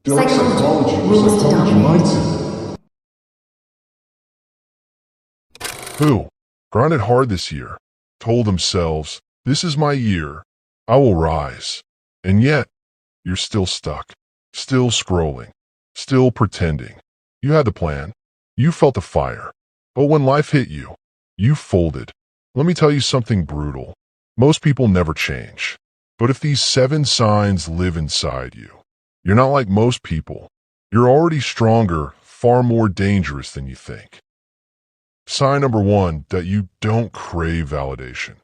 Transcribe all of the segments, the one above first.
Dark psychology or psychology mindset. Who grinded hard this year, told themselves, "This is my year, I will rise." And yet, you're still stuck, still scrolling, still pretending. You had the plan, you felt the fire, but when life hit you, you folded. Let me tell you something brutal. Most people never change. But if these 7 signs live inside you, you're not like most people. You're already stronger, far more dangerous than you think. Sign number 1, that you don't crave validation.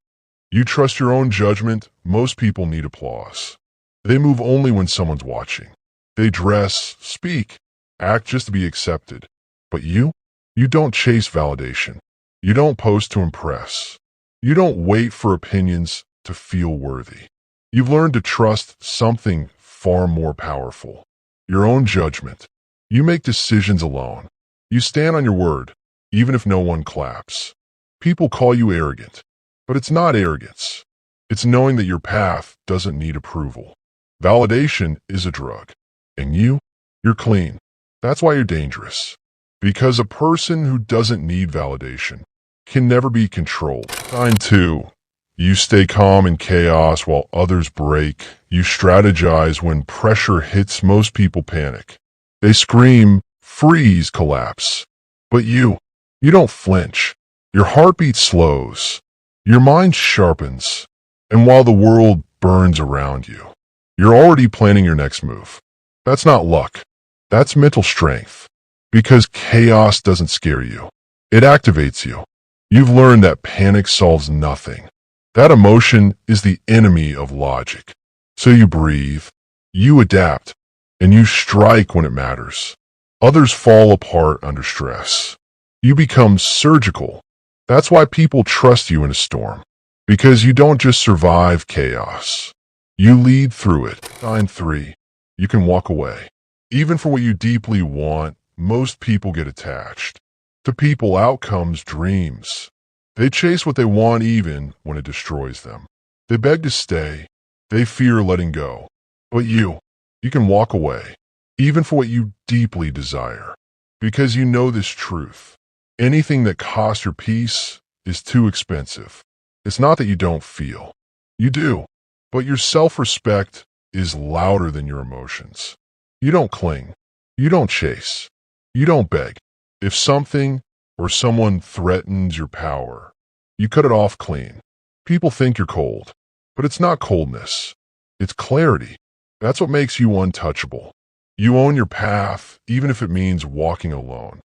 You trust your own judgment. Most people need applause. They move only when someone's watching. They dress, speak, act just to be accepted. But you don't chase validation. You don't post to impress. You don't wait for opinions to feel worthy. You've learned to trust something far more powerful, your own judgment. You make decisions alone. You stand on your word, even if no one claps. People call you arrogant, but it's not arrogance. It's knowing that your path doesn't need approval. Validation is a drug, and you're clean. That's why you're dangerous. Because a person who doesn't need validation can never be controlled. Sign 2. You stay calm in chaos while others break. You strategize when pressure hits. Most people panic. They scream, freeze, collapse. But you don't flinch. Your heartbeat slows. Your mind sharpens. And while the world burns around you, you're already planning your next move. That's not luck. That's mental strength. Because chaos doesn't scare you. It activates you. You've learned that panic solves nothing. That emotion is the enemy of logic. So you breathe, you adapt, and you strike when it matters. Others fall apart under stress. You become surgical. That's why people trust you in a storm. Because you don't just survive chaos. You lead through it. Sign 3. You can walk away. Even for what you deeply want, most people get attached to people, outcomes, dreams. They chase what they want even when it destroys them. They beg to stay. They fear letting go. But you can walk away, even for what you deeply desire. Because you know this truth. Anything that costs your peace is too expensive. It's not that you don't feel. You do. But your self-respect is louder than your emotions. You don't cling. You don't chase. You don't beg. If something or someone threatens your power, you cut it off clean. People think you're cold, but it's not coldness. It's clarity. That's what makes you untouchable. You own your path, even if it means walking alone.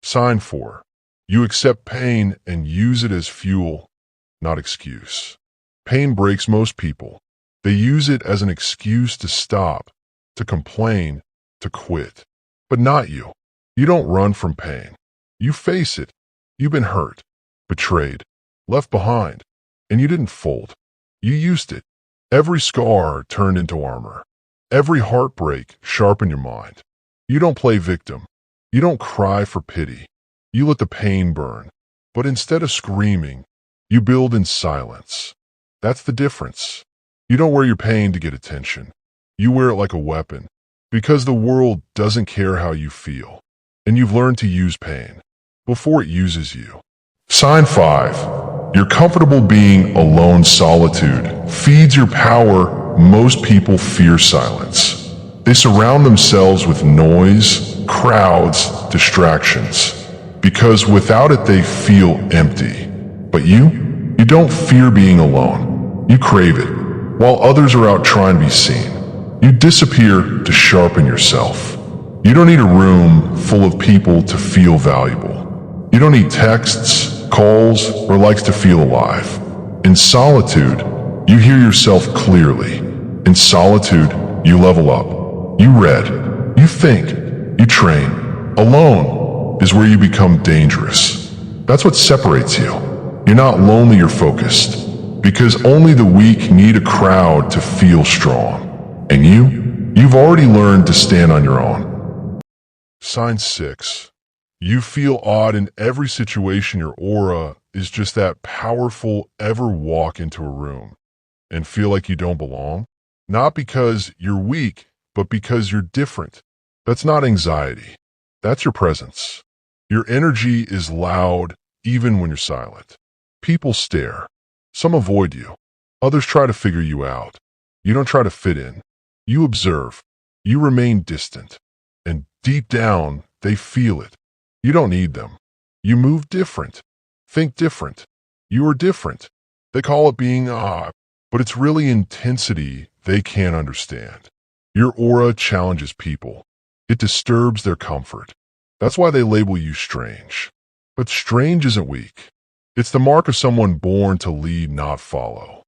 Sign 4. You accept pain and use it as fuel, not excuse. Pain breaks most people. They use it as an excuse to stop, to complain, to quit. But not you. You don't run from pain. You face it. You've been hurt, betrayed, left behind, and you didn't fold. You used it. Every scar turned into armor. Every heartbreak sharpened your mind. You don't play victim. You don't cry for pity. You let the pain burn. But instead of screaming, you build in silence. That's the difference. You don't wear your pain to get attention. You wear it like a weapon. Because the world doesn't care how you feel. And you've learned to use pain before it uses you. Sign 5. You're comfortable being alone. Solitude feeds your power. Most people fear silence. They surround themselves with noise, crowds, distractions. Because without it they feel empty. But you don't fear being alone. You crave it. While others are out trying to be seen, you disappear to sharpen yourself. You don't need a room full of people to feel valuable. You don't need texts, calls, or likes to feel alive. In solitude, you hear yourself clearly. In solitude, you level up. You read. You think. You train. Alone is where you become dangerous. That's what separates you. You're not lonely, you're focused. Because only the weak need a crowd to feel strong. And you've already learned to stand on your own. Sign 6. You feel odd in every situation. Your aura is just that powerful. Ever walk into a room and feel like you don't belong? Not because you're weak, but because you're different. That's not anxiety. That's your presence. Your energy is loud even when you're silent. People stare. Some avoid you. Others try to figure you out. You don't try to fit in. You observe. You remain distant. And deep down, they feel it. You don't need them. You move different. Think different. You are different. They call it being odd, but it's really intensity they can't understand. Your aura challenges people. It disturbs their comfort. That's why they label you strange. But strange isn't weak. It's the mark of someone born to lead, not follow.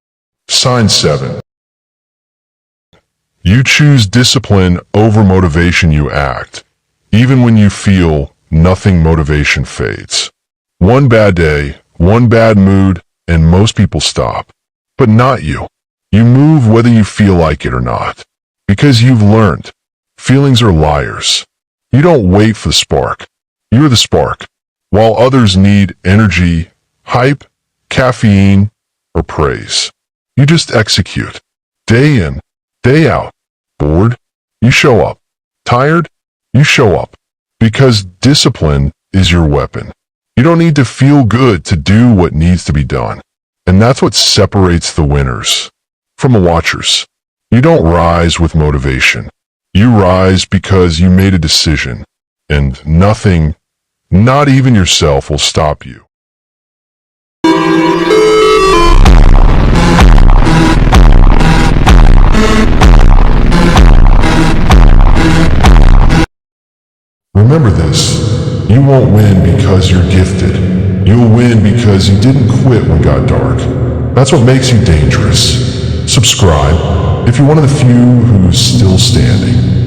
Sign 7. You choose discipline over motivation. You act, even when you feel nothing. Motivation fades. One bad day, one bad mood, and most people stop. But not you. You move whether you feel like it or not. Because you've learned. Feelings are liars. You don't wait for the spark. You're the spark. While others need energy, hype, caffeine, or praise. You just execute. Day in, day out. Bored? You show up. Tired? You show up. Because discipline is your weapon. You don't need to feel good to do what needs to be done. And that's what separates the winners from the watchers. You don't rise with motivation. You rise because you made a decision. And nothing, not even yourself, will stop you. Remember this, you won't win because you're gifted. You'll win because you didn't quit when it got dark. That's what makes you dangerous. Subscribe if you're one of the few who's still standing.